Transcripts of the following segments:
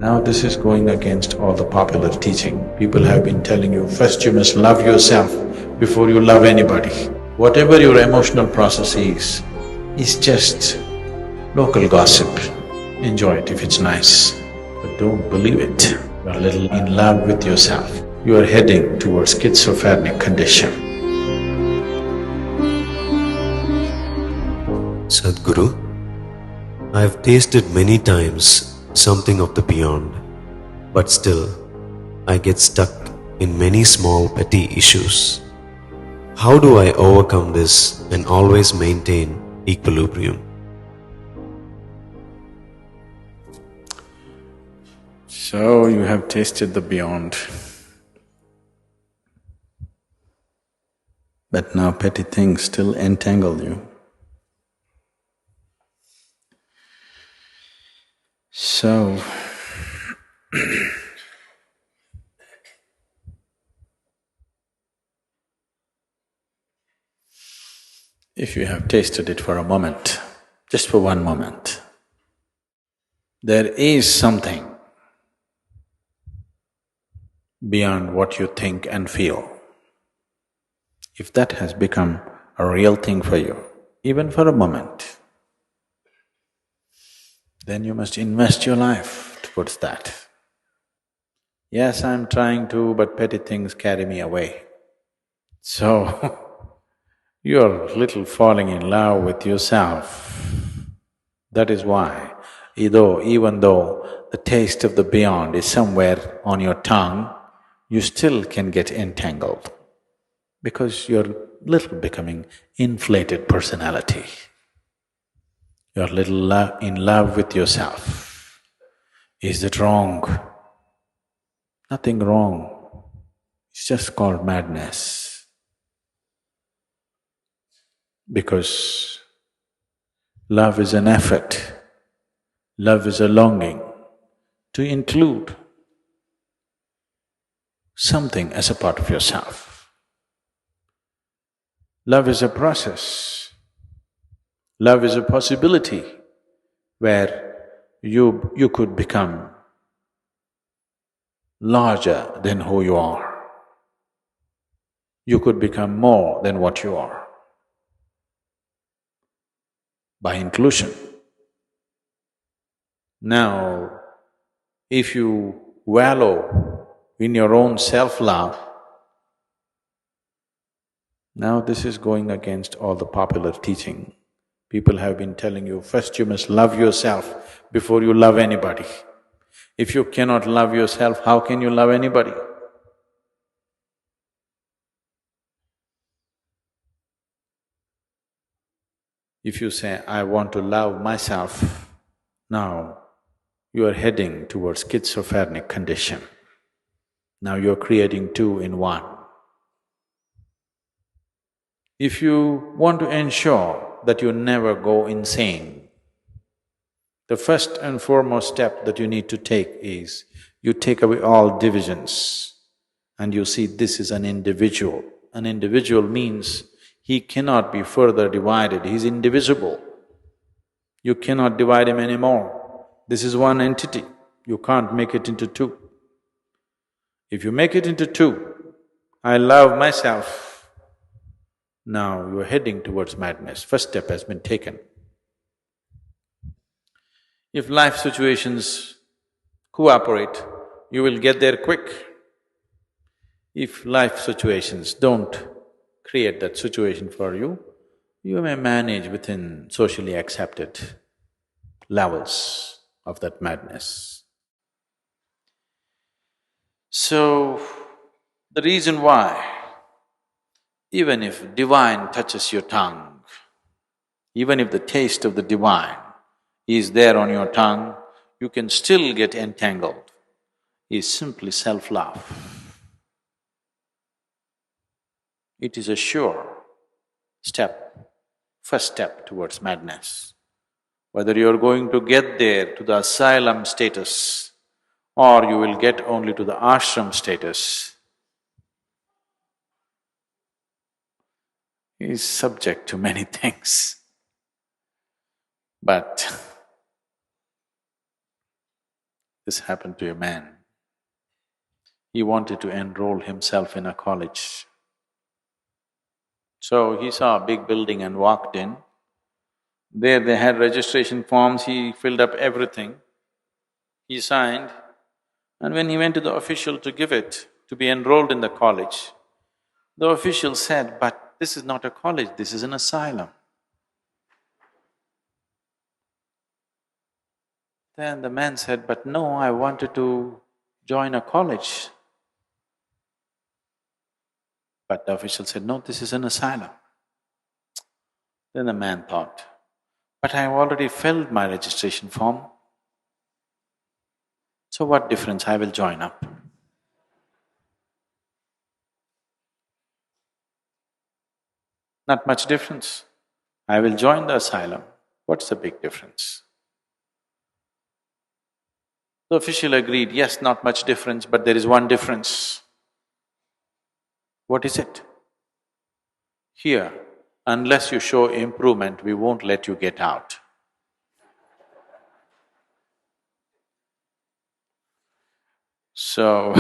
Now this is going against all the popular teaching. People have been telling you, first you must love yourself before you love anybody. Whatever your emotional process is just local gossip. Enjoy it if it's nice, but don't believe it. You are a little in love with yourself. You are heading towards schizophrenic condition. Sadhguru, I have tasted many times something of the beyond, but still I get stuck in many small petty issues. How do I overcome this and always maintain equilibrium? So you have tasted the beyond, but now petty things still entangle you. So, if you have tasted it for a moment, just for one moment, there is something beyond what you think and feel. If that has become a real thing for you, even for a moment, then you must invest your life towards that. Yes, I'm trying to, but petty things carry me away. So, you're little falling in love with yourself. That is why, even though the taste of the beyond is somewhere on your tongue, you still can get entangled because you're little becoming inflated personality. You're little in love with yourself. Is that wrong? Nothing wrong. It's just called madness. Because love is an effort, love is a longing to include something as a part of yourself. Love is a process. Love is a possibility where you could become larger than who you are. You could become more than what you are by inclusion. Now, if you wallow in your own self-love, now this is going against all the popular teaching. People have been telling you, first you must love yourself before you love anybody. If you cannot love yourself, how can you love anybody? If you say, I want to love myself, now you are heading towards schizophrenic condition. Now you're creating two in one. If you want to ensure that you never go insane, the first and foremost step that you need to take is, you take away all divisions and you see this is an individual. An individual means he cannot be further divided, he's indivisible. You cannot divide him anymore. This is one entity, you can't make it into two. If you make it into two, I love myself, now you're heading towards madness. First step has been taken. If life situations cooperate, you will get there quick. If life situations don't create that situation for you, you may manage within socially accepted levels of that madness. So, the reason why, even if divine touches your tongue, even if the taste of the divine is there on your tongue, you can still get entangled, is simply self-love. It is a sure step, first step towards madness. Whether you're going to get there to the asylum status or you will get only to the ashram status is subject to many things. But This happened to a man. He wanted to enroll himself in a college. So he saw a big building and walked in. There they had registration forms, he filled up everything. He signed, and when he went to the official to give it, to be enrolled in the college, the official said, "But this is not a college, this is an asylum." Then the man said, "But no, I wanted to join a college." But the official said, "No, this is an asylum." Then the man thought, "But I have already filled my registration form, so what difference, I will join up." Not much difference. I will join the asylum. What's the big difference? The official agreed, "Yes, not much difference, but there is one difference." What is it? "Here, unless you show improvement, we won't let you get out." So,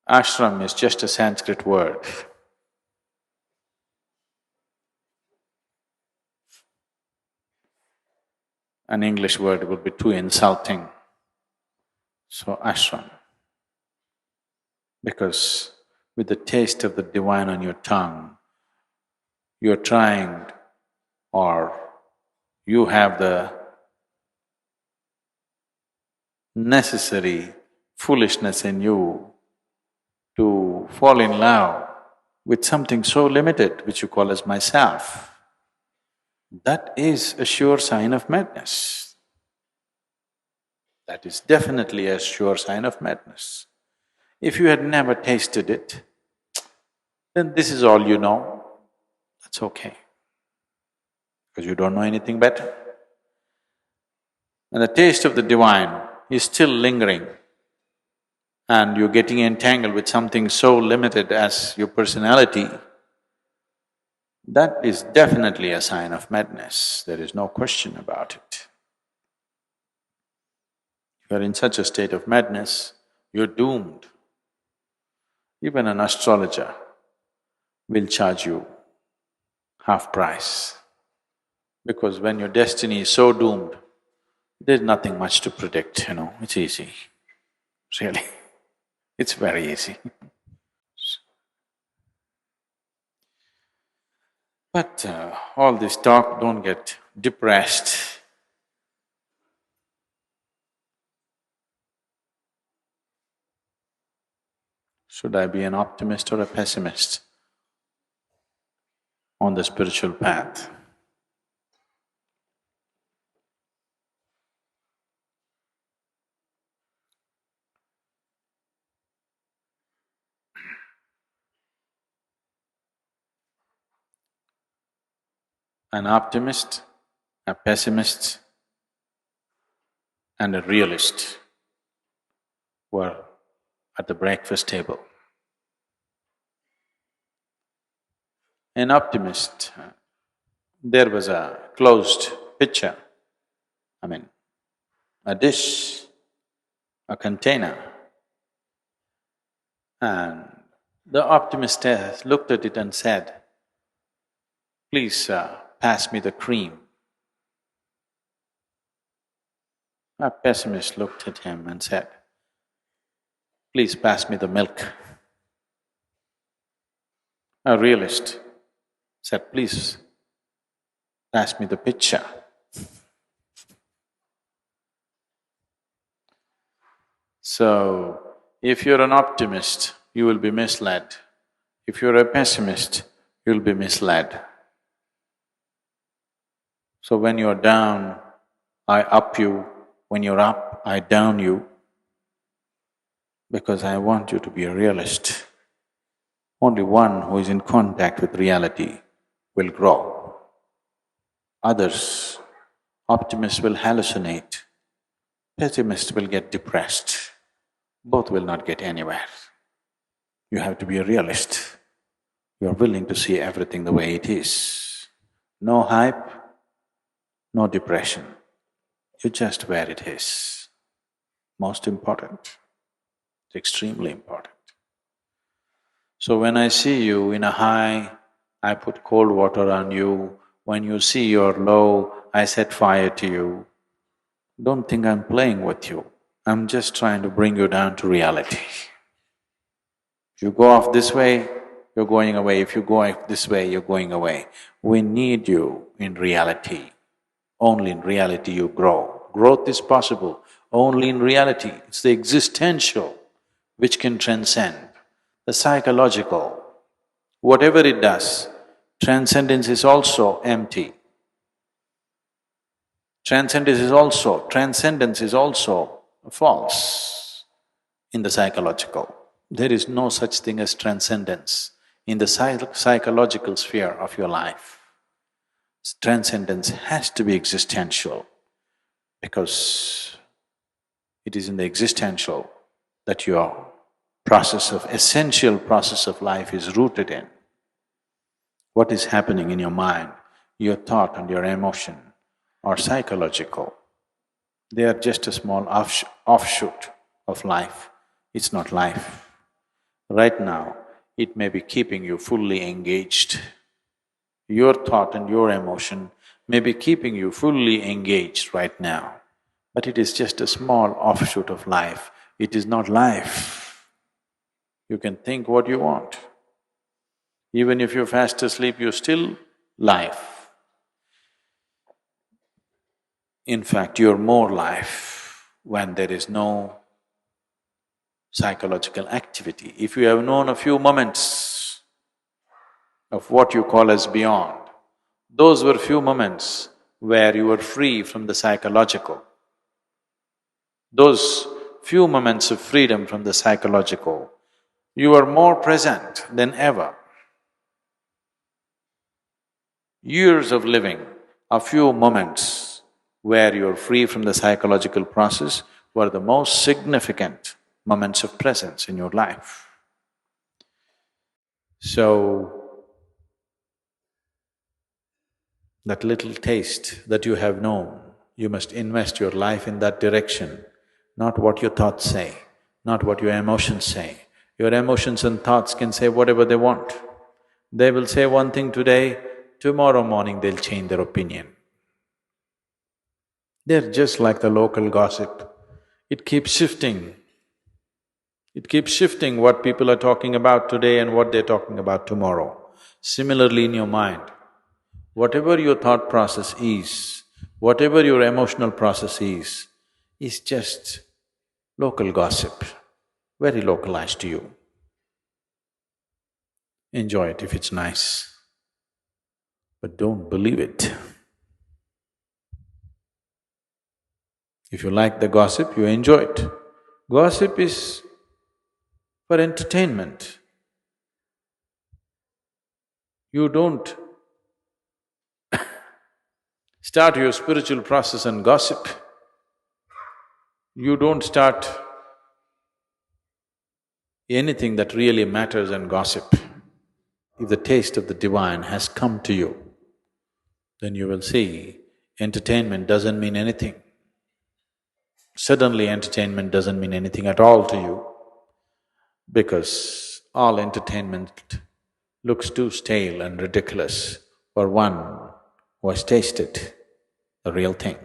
ashram is just a Sanskrit word. An English word would be too insulting. So, ashram. Because with the taste of the divine on your tongue, you're trying or you have the necessary foolishness in you to fall in love with something so limited which you call as myself. That is a sure sign of madness. That is definitely a sure sign of madness. If you had never tasted it, then this is all you know, that's okay, because you don't know anything better. And the taste of the divine is still lingering, and you're getting entangled with something so limited as your personality, that is definitely a sign of madness, there is no question about it. If you're in such a state of madness, you're doomed. Even an astrologer will charge you half price, because when your destiny is so doomed, there's nothing much to predict, it's easy, really, it's very easy. But all this talk, don't get depressed. Should I be an optimist or a pessimist on the spiritual path? An optimist, a pessimist, and a realist were at the breakfast table. An optimist, there was a closed pitcher, I mean, a dish, a container, and the optimist looked at it and said, "Please pass me the cream." A pessimist looked at him and said, "Please pass me the milk." A realist said, "Please pass me the pitcher." So, if you're an optimist, you will be misled. If you're a pessimist, you'll be misled. So when you're down, I up you. When you're up, I down you, because I want you to be a realist. Only one who is in contact with reality will grow. Others, optimists will hallucinate, pessimists will get depressed. Both will not get anywhere. You have to be a realist. You're willing to see everything the way it is. No hype, no depression. You're just where it is. Most important. It's extremely important. So when I see you in a high, I put cold water on you. When you see you're low, I set fire to you. Don't think I'm playing with you. I'm just trying to bring you down to reality. If you go off this way, you're going away. If you go off this way, you're going away. We need you in reality. Only in reality you grow. Growth is possible only in reality. It's the existential which can transcend the psychological. Whatever it does, transcendence is also empty. Transcendence is also false in the psychological. There is no such thing as transcendence in the psychological sphere of your life. Transcendence has to be existential because it is in the existential that your essential process of life is rooted in. What is happening in your mind, your thought and your emotion are psychological. They are just a small offshoot of life. It's not life. Right now, it may be keeping you fully engaged. Your thought and your emotion may be keeping you fully engaged right now, but it is just a small offshoot of life. It is not life. You can think what you want. Even if you're fast asleep, you're still life. In fact, you're more life when there is no psychological activity. If you have known a few moments of what you call as beyond, those were few moments where you were free from the psychological. Those few moments of freedom from the psychological, you are more present than ever. Years of living, a few moments where you're free from the psychological process were the most significant moments of presence in your life. So, that little taste that you have known, you must invest your life in that direction, not what your thoughts say, not what your emotions say. Your emotions and thoughts can say whatever they want. They will say one thing today, tomorrow morning they'll change their opinion. They're just like the local gossip. It keeps shifting. It keeps shifting what people are talking about today and what they're talking about tomorrow. Similarly in your mind, whatever your thought process is, whatever your emotional process is just local gossip, very localized to you. Enjoy it if it's nice, but don't believe it. If you like the gossip, you enjoy it. Gossip is for entertainment. You don't start your spiritual process and gossip. You don't start anything that really matters and gossip. If the taste of the divine has come to you, then you will see entertainment doesn't mean anything. Suddenly entertainment doesn't mean anything at all to you because all entertainment looks too stale and ridiculous for one who has tasted the real thing.